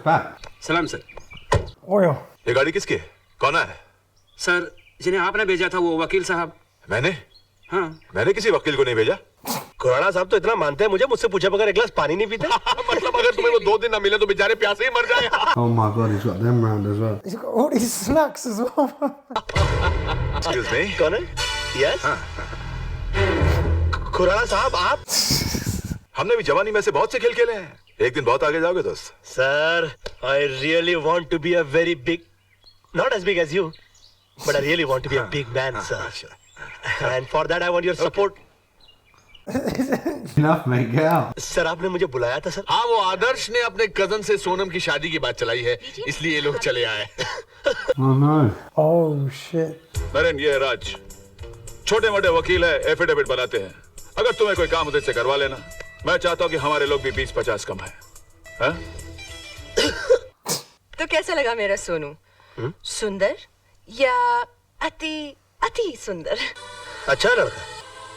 back. सलाम sir. OYO. ये गाड़ी किसकी है? कौन है? सर जिन्हें आपने भेजा था वो वकील साहब। मैंने? हाँ। मैंने किसी वकील को नहीं भेजा। खुराना साहब तो इतना मानते हैं मुझसे पूछे बगैर एक गिलास पानी नहीं पीते। मतलब अगर तुम्हें वो 2 दिन ना मिले तो बेचारे प्यासे ही मर जाएं। Oh my god, he's got them round as well. He's got all these snacks as well. Excuse me? कौन है? Yes? खुराना साहब आप? हमने भी जवानी में से बहुत से खेल खेले हैं। एक दिन बहुत आगे जाओगे दोस्त। Sir, I really want to be a very big, not as big as you, but I really want to be a big man, sir. And for that I want your support. Enough, mate. Get out. Sir, आपने मुझे बुलाया था sir? हाँ, वो आदर्श ने अपने cousin से सोनम की शादी की बात चलाई है, इसलिए ये लोग चले आए। Oh no. Oh shit. Naren, ये है राज, छोटे मोटे वकील है, एफिडेविट बनाते हैं। अगर तुम्हें कोई काम उधर से करवा लेना, मैं चाहता हूँ कि हमारे लोग भी 20-50 कम है। तो कैसा लगा मेरा सोनू? सुंदर या अति अति सुंदर? अच्छा लड़का,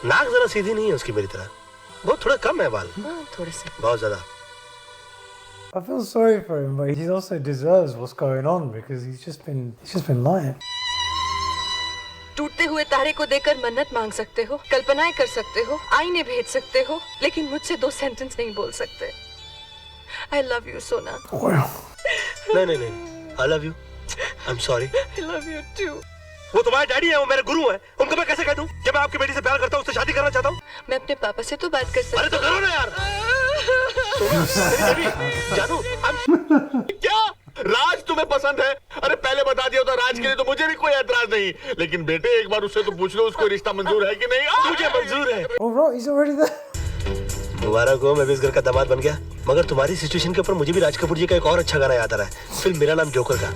नाक जरा सीधी नहीं है उसकी मेरी तरह, बहुत थोड़ा कम है बाल। थोड़ा सा। बहुत ज्यादा। I feel sorry for him, but he also deserves what's going on because he's just been lying. टूटते हुए तारे को देखकर मन्नत मांग सकते हो, कल्पनाएं कर सकते हो, आईने भेज सकते हो, लेकिन मुझसे 2 सेंटेंस नहीं बोल सकते। I love you, सोना। नहीं, I love you. I'm sorry. I love you too. वो तुम्हारे डैडी है, वो मेरे गुरु हैं, उनको मैं कैसे कह दूं कि मैं आपकी बेटी से प्यार करता हूं, उससे शादी करना चाहता हूं? मैं अपने पापा से तो बात कर सकती हूँ। अरे तो करो ना यार। जानू, क्या राज तुम्हें पसंद है? अरे पहले बता दिया होता राज के लिए तो मुझे भी कोई एतराज नहीं, लेकिन बेटे एक बार उससे तो पूछ लो उसको रिश्ता मंजूर है कि नहीं। मुझे मंजूर है। All right, he's already there. मुबारक हो, मैं भी इस घर का दामाद बन गया। मगर तुम्हारी सिचुएशन के ऊपर मुझे भी राज कपूर जी का एक और अच्छा गाना याद आ रहा है, फिल्म मेरा नाम जोकर का।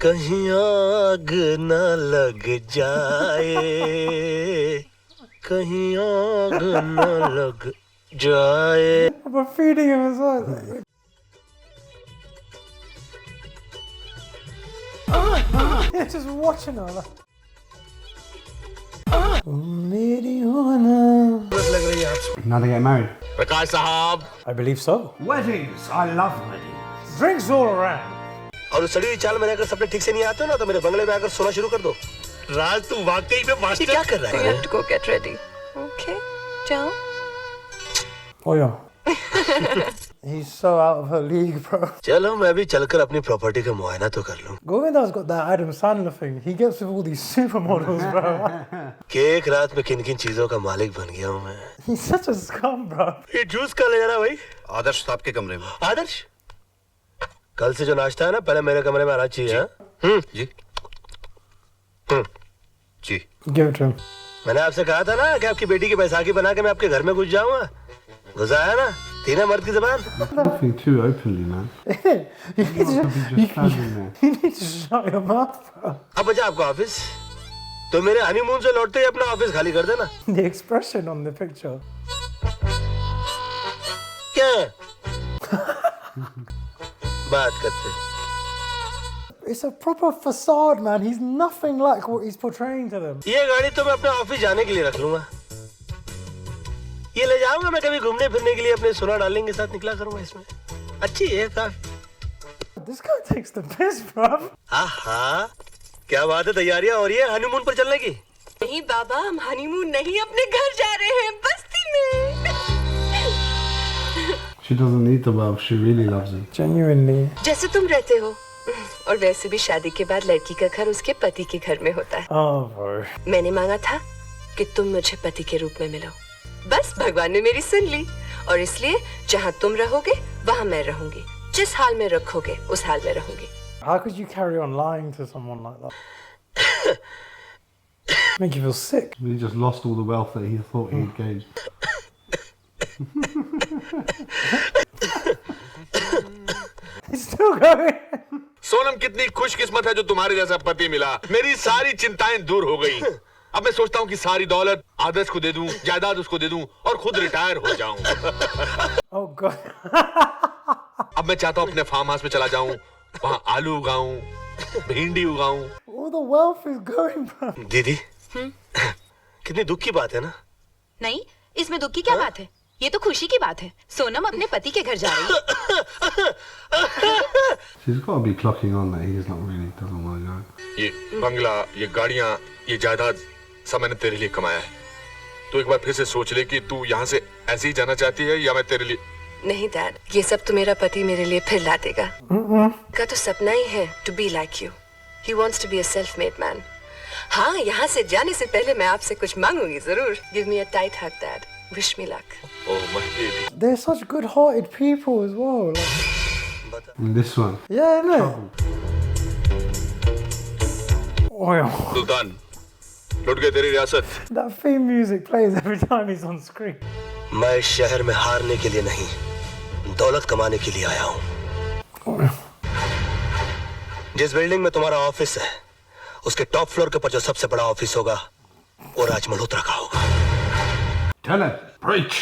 कहीं आग न लग जाए, कहीं आग न लग जाए। I'm feeding him as well. Yeah, just watching her. मेरी होना. लग रही है आपसे। Now they get married. प्रकाश साहब, I believe so. Weddings. I love weddings. Drinks all around. और उस सड़ी हुई चाल में अगर सपने ठीक से नहीं आते हो ना, तो मेरे बंगले में आकर सोना शुरू कर दो। राज, तू वाकई में मास्टर क्या कर रहा You है? have to go get ready. Okay, जाओ। Oh yeah. He's so out of her league, bro. चलो मैं भी चलकर अपनी प्रॉपर्टी का मुआयना तो कर लूं। Govinda's got that Adam Sandler thing. He gets with all these supermodels, bro. कि एक रात में किन किन चीजों का मालिक बन गया हूँ मैं। He's such a scum, bro. ये जूस कहाँ ले जाना भाई? आदर्श साहब के कमरे में। आदर्श, कल से जो नाश्ता है ना, पहले मेरे कमरे में आना चाहिए। हाँ? जी जी। Give it to him. मैंने आपसे कहा था ना कि आपकी बेटी की बैसाखी बना के मैं आपके घर में घुस जाऊंगा। घुसाया ना? तीन मर्द की जबान। Nothing too openly, man. You need to, Just standing there. you need to shut your mouth, bro. अब बचा आपको ऑफिस, तो मेरे हनीमून से लौटते ही अपना ऑफिस खाली कर देना। The expression on the picture. क्या? बात करते। It's a proper facade, man. He's nothing like what he's portraying to them. ये गाड़ी तो मैं अपने ऑफिस जाने के लिए रख लूंगा। ये ले जाऊंगा मैं कभी घूमने फिरने के लिए, अपने सोना डार्लिंग के साथ निकला करूंगा इसमें। अच्छी है काफी। This guy takes the piss, bro. हाँ, क्या बात है, तैयारियां हो रही है हनीमून पर चलने की? नहीं बाबा, हम हनीमून नहीं, अपने घर जा रहे हैं, बस्ती में। She doesn't need the wealth. She really loves him. Genuinely. जैसे तुम रहते हो, और वैसे भी शादी के बाद लड़की का घर उसके पति के घर में होता है। Oh, bro. मैंने मांगा था कि तुम मुझे पति के रूप में मिलो, बस भगवान ने मेरी सुन ली, और इसलिए जहाँ तुम रहोगे वहाँ मैं रहूंगी, जिस हाल में रखोगे उस हाल में रहूंगी। How could you carry on lying to someone like that? Make you feel sick. He just lost all the wealth that he thought he had gained. He's still going. Sonam कितनी खुशकिस्मत है जो तुम्हारे जैसा पति मिला। मेरी सारी चिंताएं दूर हो गई। अब मैं सोचता हूँ कि सारी दौलत आदर्श को दे दूं, जायदाद उसको दे दूं और खुद रिटायर हो जाऊं। Oh God. अब मैं चाहता हूँ अपने फार्म हाउस में चला जाऊं, वहाँ आलू उगाऊं, भिंडी उगाऊं। All the wealth is going, bro. दीदी, कितनी दुख की बात है ना? नहीं, इसमें दुख की क्या बात है? ये तो खुशी की बात है। सोनम अपने पति के घर जा रही है। She's got to be clocking on that he's not really doesn't want to go. ये बंगला, ये गाड़ियां, ये जायदाद सब मैंने तेरे लिए कमाया है। तू एक बार फिर से सोच ले कि तू यहाँ से ऐसे ही जाना चाहती है या मैं तेरे लिए। नहीं डैड, ये सब तो मेरा पति मेरे लिए फिर ला देगा। का तो सपना ही है to be like you. He wants to be a self made man. हाँ, यहाँ से जाने से पहले मैं आपसे कुछ मांगूंगी जरूर। Give me a tight hug dad. Wish me luck. Oh my baby. They're such good-hearted people as well. Like, And this one. yeah, no. Oh, yeah. सुल्तान, लुट गई तेरी रियासत। That theme music plays every time he's on screen. मैं इस शहर में हारने के लिए नहीं, दौलत कमाने के लिए आया हूँ। जिस बिल्डिंग में तुम्हारा ऑफिस है, उसके टॉप फ्लोर के ऊपर जो सबसे बड़ा ऑफिस होगा, वो राज मल्होत्रा का होगा। Tell her. Preach.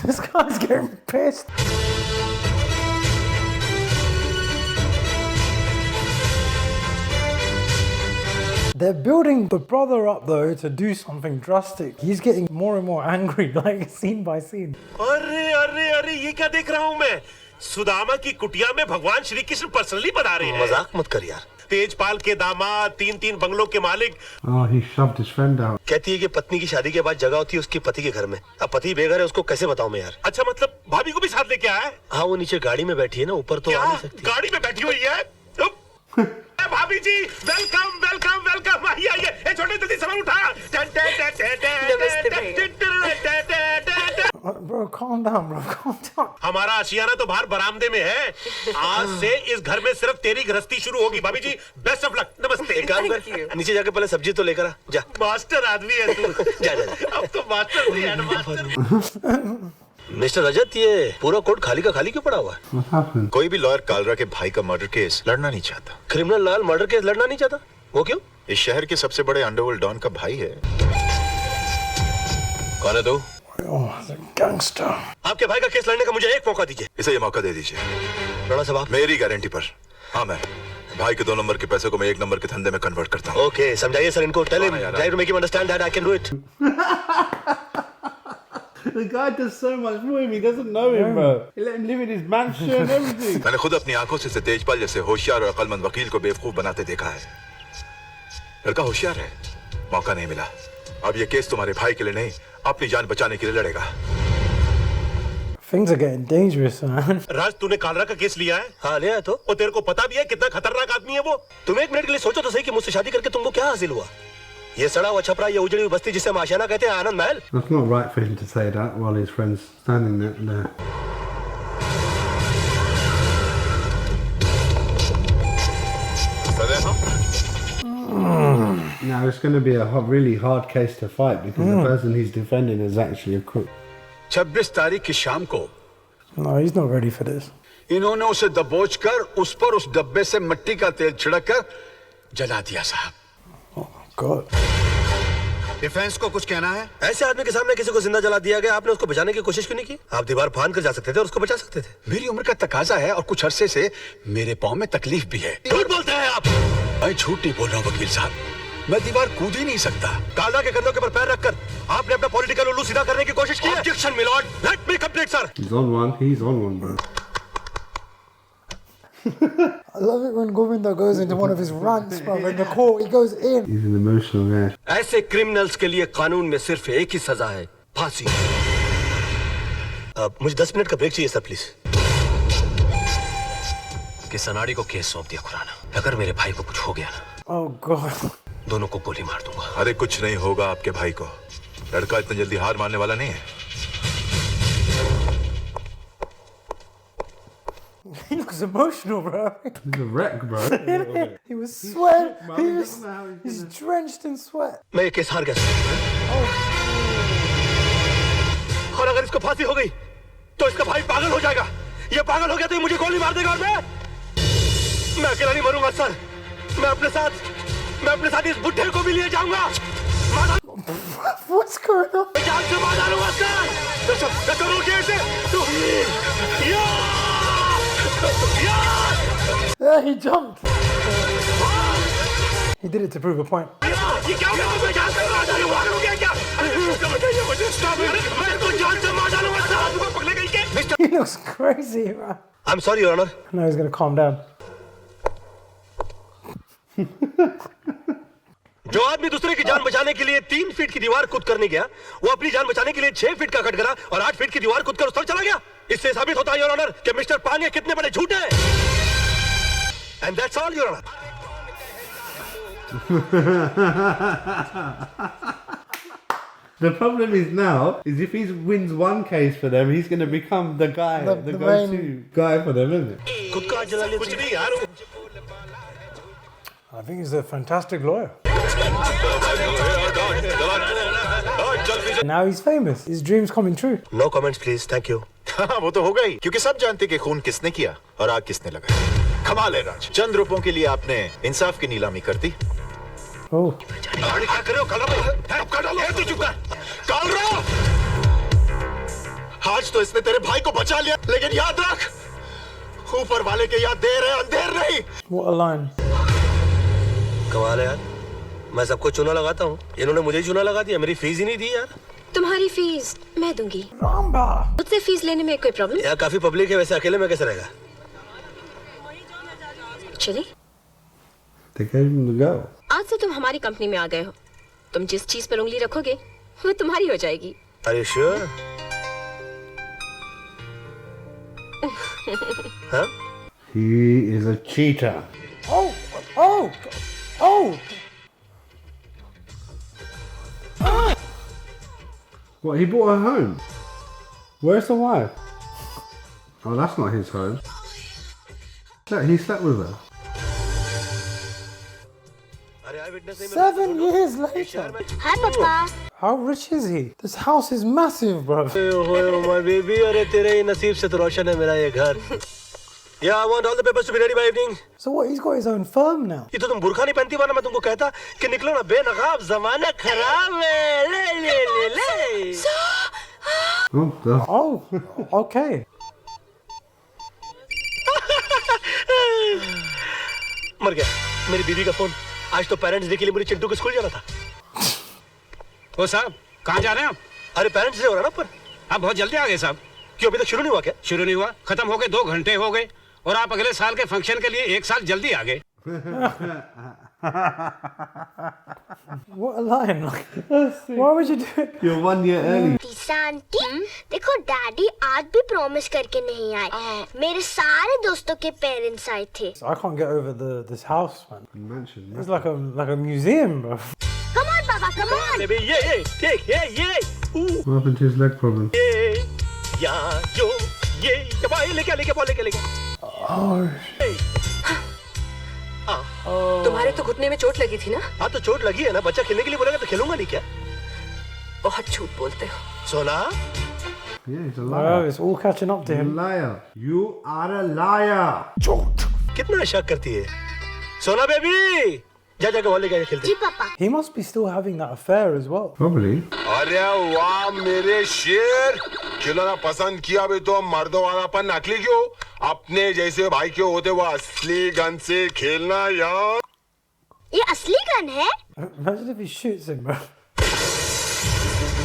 This guy's getting pissed. They're building the brother up though to do something drastic. He's getting more and more angry, like scene by scene. अरे अरे अरे, ये क्या देख रहा हूँ मैं? सुदामा की कुटिया में भगवान श्री कृष्ण पर्सनली पधारे हैं। मजाक मत कर यार। तेजपाल के दामाद, 3-3 बंगलों के मालिक। Oh, he shoved his friend out. कहती है कि पत्नी की शादी के बाद जगह होती है उसकी पति के घर में। अब पति बेघर है, उसको कैसे बताऊं मैं यार? अच्छा, मतलब भाभी को भी साथ लेके आया है? हाँ, वो नीचे गाड़ी में बैठी है ना, ऊपर तो क्या आ नहीं सकती। गाड़ी में बैठी हुई है? भाभी जी, वेलकम वेलकम वेलकम। आइए आइए, ए छोटे जल्दी सामान उठा। नमस्ते भाई। Bro, calm down, bro, calm down. हमारा आशियाना तो बाहर बरामदे में है। आज से इस घर में सिर्फ तेरी गृहस्थी शुरू होगी। भाभी जी, बेस्ट ऑफ लक। नमस्ते। एक काम कर, नीचे जाके पहले सब्जी तो लेकर आ जा। मास्टर आदमी है तू। जा जा। अब तो मास्टर नहीं है, मास्टर। मिस्टर रजत, ये पूरा कोर्ट खाली का खाली क्यों पड़ा हुआ है? What happened? कोई भी लॉयर कालरा के भाई का मर्डर केस लड़ना नहीं चाहता। क्रिमिनल लाल मर्डर केस लड़ना नहीं चाहता? वो क्यों? इस शहर के सबसे बड़े अंडरवर्ल्ड डॉन का भाई है। कौन है तू? Oh, he's a gangster. आपके भाई का केस लड़ने का मुझे एक मौका दीजिए। इसे ये मौका दे दीजिए। राणा साहब, मेरी गारंटी पर। हाँ, मैं भाई के 2 नंबर के पैसे को मैं 1 नंबर के धंधे में कन्वर्ट करता हूँ। ओके, समझाइए सर इनको। टेल हिम, हाँ यार। Try to make him understand that I can do it. The guy does so much for him. He doesn't know him, bro. He let him live in his mansion and everything. मैंने खुद अपनी आंखों से तेजपाल जैसे होशियार और अक्लमंद वकील को बेवकूफ बनाते देखा है। लड़का होशियार है, मौका नहीं मिला। अब ये केस तुम्हारे भाई के लिए नहीं, अपनी जान बचाने के लिए लड़ेगा। Things are getting dangerous, man. राज, तूने कालरा का केस लिया है? हाँ, ले आया तो। और तेरे को पता भी है कितना खतरनाक आदमी है वो? तुम एक मिनट के लिए सोचो तो सही कि मुझसे शादी करके तुमको क्या हासिल हुआ? ये सड़ा हुआ छपरा, ये उजड़ी हुई बस्ती जिसे हम आशियाना कहते हैं, आनंद महल। That's not right for him to say that while his friend's standing there. Now it's going to be a really hard case to fight because the person he's defending is actually a crook. 26 तारीख की शाम को No, he's not ready for this. इन्होंने उसे दबोचकर उस पर उस डब्बे से मिट्टी का तेल छिड़ककर जला दिया साहब। God. डिफेंस को कुछ कहना है? ऐसे आदमी के सामने किसी को जिंदा जला दिया गया, आपने उसको बचाने की कोशिश क्यों नहीं की? आप दीवार फांद कर जा सकते थे और उसको बचा सकते थे। मेरी उम्र का तकाजा है और कुछ अरसे से मेरे पाँव में तकलीफ भी है। झूठ बोलते हैं आप। मैं झूठ नहीं बोल रहा हूँ वकील साहब, मैं दीवार कूद ही नहीं सकता। कालरा के कंधों के ऊपर पैर रखकर आपने अपना पॉलिटिकल उल्लू सीधा करने की कोशिश की है। Objection milord, let me complete sir. He's on one. He's on one, bro. I love it when Govinda goes into one of his rants, bro. In the court, he goes in. He's an emotional guy. ऐसे criminals के लिए कानून में सिर्फ एक ही सजा है, फांसी। मुझे 10 मिनट का ब्रेक चाहिए सर, प्लीज। कि सनाडी को केस सौंप दिया खुराना। अगर मेरे भाई को कुछ हो गया ना, Oh God. दोनों को गोली मार दूंगा। अरे कुछ नहीं होगा आपके भाई को, लड़का इतनी जल्दी हार मानने वाला नहीं है। He looks emotional, bro. He's a wreck, bro. He was sweating. He's drenched in sweat. मैं ये केस हार गया। और अगर इसको फांसी हो गई तो इसका भाई पागल हो जाएगा। ये पागल हो गया तो ये मुझे गोली मार देगा और मैं अकेला नहीं मरूंगा सर। मैं अपने साथ इस बुढ़े को भी लिए जाऊंगा। What's going on? जान से मार डालूंगा सर। तो रोकिए इसे। Yeah, he jumped. He did it to prove a point. ये क्या हो गया? मैं जान से मार डालूंगा। क्या? अरे मुझे बताइए, मुझे स्टॉप। मैं तो जान से मार डालूंगा sir. He looks crazy, man. I'm sorry, Your Honor. No, he's gonna calm down. जो आदमी दूसरे की जान बचाने के लिए 3 फीट की दीवार कूद करने गया, वो अपनी जान बचाने के लिए 6 फीट का कटघरा और 8 फीट की दीवार कूद कर उस तक चला गया। इससे साबित होता है, योर ऑनर, कि मिस्टर पांगे कितने बड़े झूठे हैं। And that's all, your honour. The problem is now is if he wins one case for them, he's going to become the guy, the go-to guy for them, isn't it? खुद का जला ले कुछ नहीं यार। I think he's a fantastic lawyer. Now he's famous. His dream's coming true. No comments, please. Thank you. हाँ, वो तो होगा ही, क्योंकि सब जानते कि खून किसने किया और आग किसने लगाई। कमाल है राज, चंद रुपयों के लिए आपने इंसाफ की नीलामी कर दी। Oh. क्या कर रहे हो? तू चुप कर। आज तो इसने तेरे भाई को बचा लिया, लेकिन याद रख, ऊपर वाले के याद देर है, अंधेर नहीं। What a line. कमाल है यार, मैं सबको चूना लगाता हूँ, इन्होंने मुझे ही चूना लगा दिया। मेरी फीस ही नहीं दी यार। तुम्हारी फीस मैं दूंगी। Ramba. मुझसे फीस लेने में कोई प्रॉब्लम? यार काफी पब्लिक है, वैसे अकेले में कैसे रहेगा? चलिए। They gave him the go. आज से तुम हमारी कंपनी में आ गए हो। तुम जिस चीज पर उंगली रखोगे वो तुम्हारी हो जाएगी। Are you sure? Huh? He is a cheater. Oh. Oh. Oh. What, he brought her home? Where's the wife? Oh, that's not his home. He slept with her. 7 years later. Hi, Papa. How rich is he? This house is massive, bro. My baby, अरे तेरे ही नसीब से तो रोशन है मेरा ये घर। Yeah, I want all the papers to be ready by evening. So what? He's got his own firm now. ये तो तुम बुर्खा नहीं पहनती, वरना मैं तुमको कहता कि निकलो ना बेनकाब, जमाना खराब है। ले ले ले ले। Oh, God. Oh. Okay. मर गया मेरी बीवी का फोन। आज तो पेरेंट्स डे के लिए मुझे चिंटू के स्कूल जाना था। ओ साहब, कहाँ जा रहे हैं आप? अरे पेरेंट्स डे हो रहा ना पर। आप बहुत जल्दी आ गए साहब। क्यों, अभी तक शुरू नहीं हुआ क्या? शुरू नहीं हुआ, खत्म हो गए, 2 घंटे हो गए, और आप अगले साल के फंक्शन के लिए 1 साल जल्दी आ गए। What a line. Why would you do it? You're 1 year early. Aunty, देखो डैडी आज भी प्रॉमिस करके नहीं आए। मेरे सारे दोस्तों के पेरेंट्स आए थे। I can't get over this house, man. Mansion. It's like a museum, bro. Come on, Papa, come on. Baby, ये What happened to his leg problem? ये लेके तुम्हारे तो घुटने में चोट लगी थी ना? हाँ तो चोट लगी है ना, बच्चा खेलने के लिए बोलेगा तो खेलूंगा नहीं क्या? बहुत झूठ बोलते हो। सोना? Yeah, he's a Oh, liar. it's all catching up to You're a him. liar. You are a liar. कितना शक करती है? सोना बेबी, जा वॉली लेके खेलते। जी पापा। He must be still having that affair as well. Probably. अरे वाह मेरे शेर, खिलौना पसंद किया भी तो मर्दों वालापन नकली क्यों? अपने जैसे भाई क्यों होते वो असली गन से खेलना यार। ये असली गन है? Imagine if he shoots him, bro.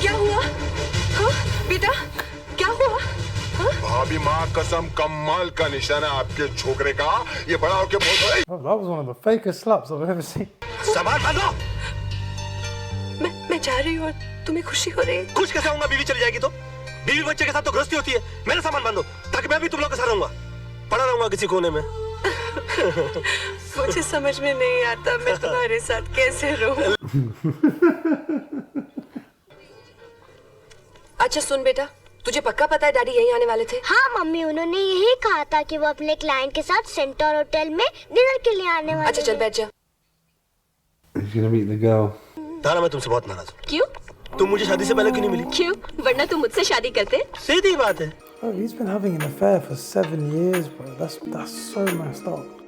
क्या हुआ? हाँ बेटा, क्या हुआ? भाभी माँ कसम, कमाल का निशाना आपके छोकरे का। ये बड़ा होके बोल रहा है। Oh, that was one of the fakest slaps I've ever seen. सामान बांधो। मैं जा रही हूँ, तुम्हें खुशी हो रही है? खुश कैसे होऊंगा? बीवी चली जाएगी तो? बीवी बच्चे के साथ तो गृहस्थी होती है। मेरा सामान बांधो ताकि मैं भी तुम लोग के साथ रहूंगा, पड़ा रहूंगा किसी कोने में। मुझे समझ में नहीं आता मैं तुम्हारे साथ कैसे रहूं। अच्छा सुन बेटा, तुझे पक्का पता है डैडी यहीं आने वाले थे? हाँ मम्मी, उन्होंने यही कहा था कि वो अपने क्लाइंट के साथ सेंटर होटल में डिनर के लिए आने वाले। अच्छा चल बैठ जा। He's gonna meet the girl. तारा, मैं तुमसे बहुत नाराज हूँ। क्यों? तुम मुझे शादी से पहले क्यों नहीं मिली? क्यों? वरना तुम मुझसे शादी करते? सीधी बात है। Oh, he's been having an affair for 7 years, bro. That's so messed up.